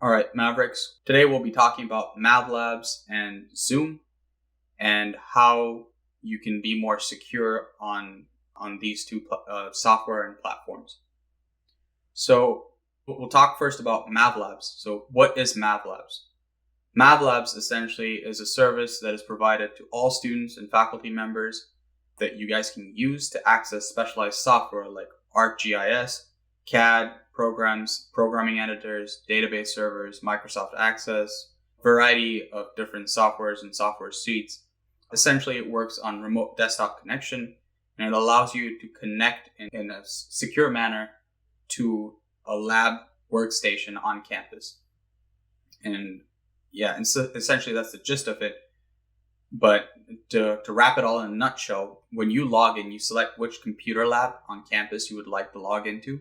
All right, Mavericks. Today we'll be talking about MavLABS and Zoom and how you can be more secure on these two software and platforms. So we'll talk first about MavLABS. So what is MavLABS? MavLABS essentially is a service that is provided to all students and faculty members that you guys can use to access specialized software like ArcGIS, CAD, programs, programming editors, database servers, Microsoft Access, variety of different softwares and software suites. Essentially, it works on remote desktop connection, and it allows you to connect in a secure manner to a lab workstation on campus. And so essentially that's the gist of it. But to wrap it all in a nutshell, when you log in, you select which computer lab on campus you would like to log into.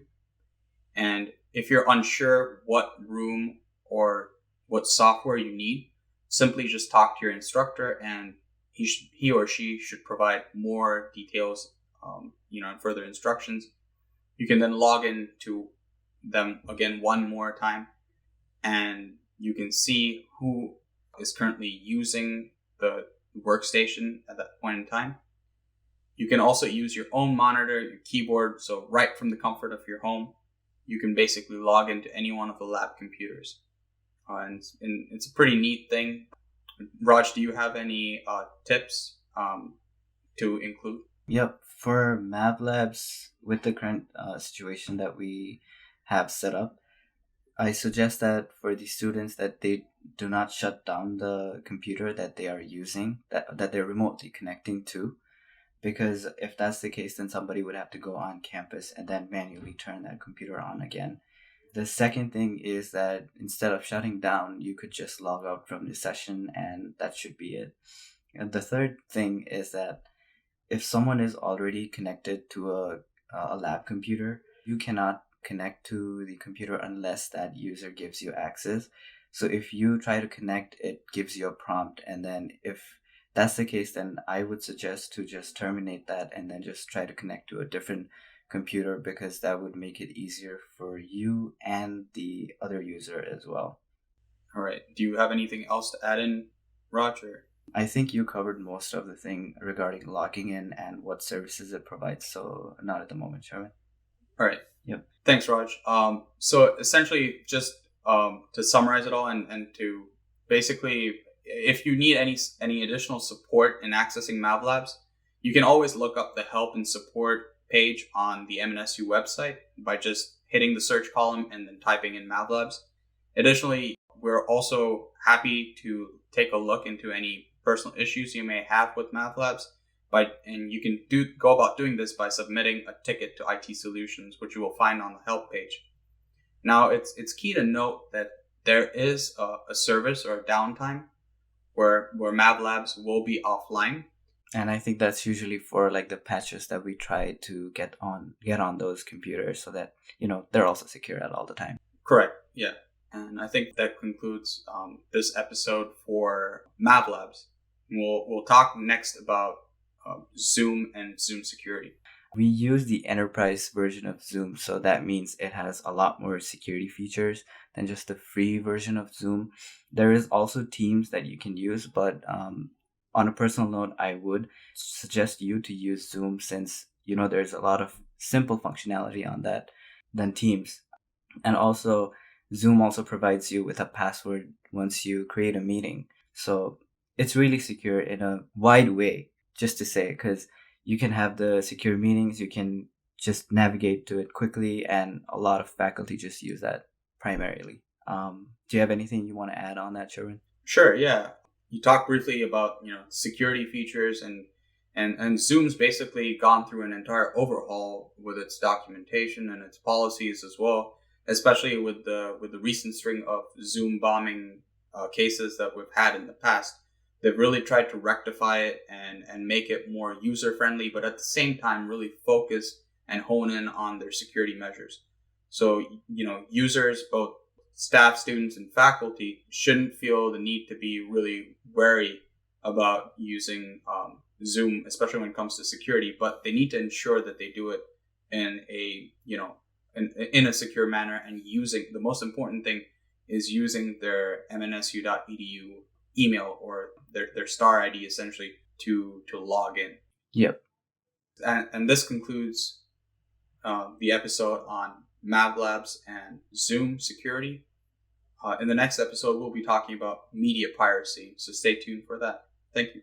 And if you're unsure what room or what software you need, simply just talk to your instructor, and he or she should provide more details, and further instructions. You can then log into them again one more time, and you can see who is currently using the workstation at that point in time. You can also use your own monitor, your keyboard, so right from the comfort of your home, you can basically log into any one of the lab computers. And it's a pretty neat thing. Raj, do you have any tips to include? Yep. For MavLABS, with the current situation that we have set up, I suggest that for the students that they do not shut down the computer that they are using, that they're remotely connecting to. Because if that's the case, then somebody would have to go on campus and then manually turn that computer on again. The second thing is that instead of shutting down, you could just log out from the session, and that should be it. And the third thing is that if someone is already connected to a lab computer, you cannot connect to the computer unless that user gives you access. So if you try to connect, it gives you a prompt, and then if that's the case, then I would suggest to just terminate that and then just try to connect to a different computer, because that would make it easier for you and the other user as well. All right. Do you have anything else to add in, Roger? I think you covered most of the thing regarding logging in and what services it provides, so not at the moment, Sherwin. All right. Yep. Thanks, Raj. So essentially, just to summarize it all and to basically, if you need any additional support in accessing MavLABS, you can always look up the help and support page on the MNSU website by just hitting the search column and then typing in MavLABS. Additionally, we're also happy to take a look into any personal issues you may have with MavLABS, and you can go about doing this by submitting a ticket to IT Solutions, which you will find on the help page. Now, it's key to note that there is a service or a downtime where MavLABS will be offline. And I think that's usually for like the patches that we try to get on those computers so that, they're also secure at all the time. Correct. Yeah. And I think that concludes this episode for MavLABS. We'll talk next about Zoom and Zoom security. We use the enterprise version of Zoom, so that means it has a lot more security features than just the free version of Zoom. There is also Teams that you can use, but on a personal note, I would suggest you to use Zoom since, there's a lot of simple functionality on that than Teams. And also, Zoom also provides you with a password once you create a meeting. So it's really secure in a wide way, just to say, because you can have the secure meetings, you can just navigate to it quickly, and a lot of faculty just use that primarily. Do you have anything you want to add on that, Sherwin? Sure, yeah. You talked briefly about, security features, and Zoom's basically gone through an entire overhaul with its documentation and its policies as well, especially with the recent string of Zoom bombing cases that we've had in the past. They've really tried to rectify it and make it more user-friendly, but at the same time really focus and hone in on their security measures. So, users, both staff, students, and faculty, shouldn't feel the need to be really wary about using Zoom, especially when it comes to security, but they need to ensure that they do it in a secure manner, and using, the most important thing is using their mnsu.edu email or their star ID essentially to log in. Yep. And this concludes the episode on MavLABS and Zoom security. In the next episode, we'll be talking about media piracy, so stay tuned for that. Thank you.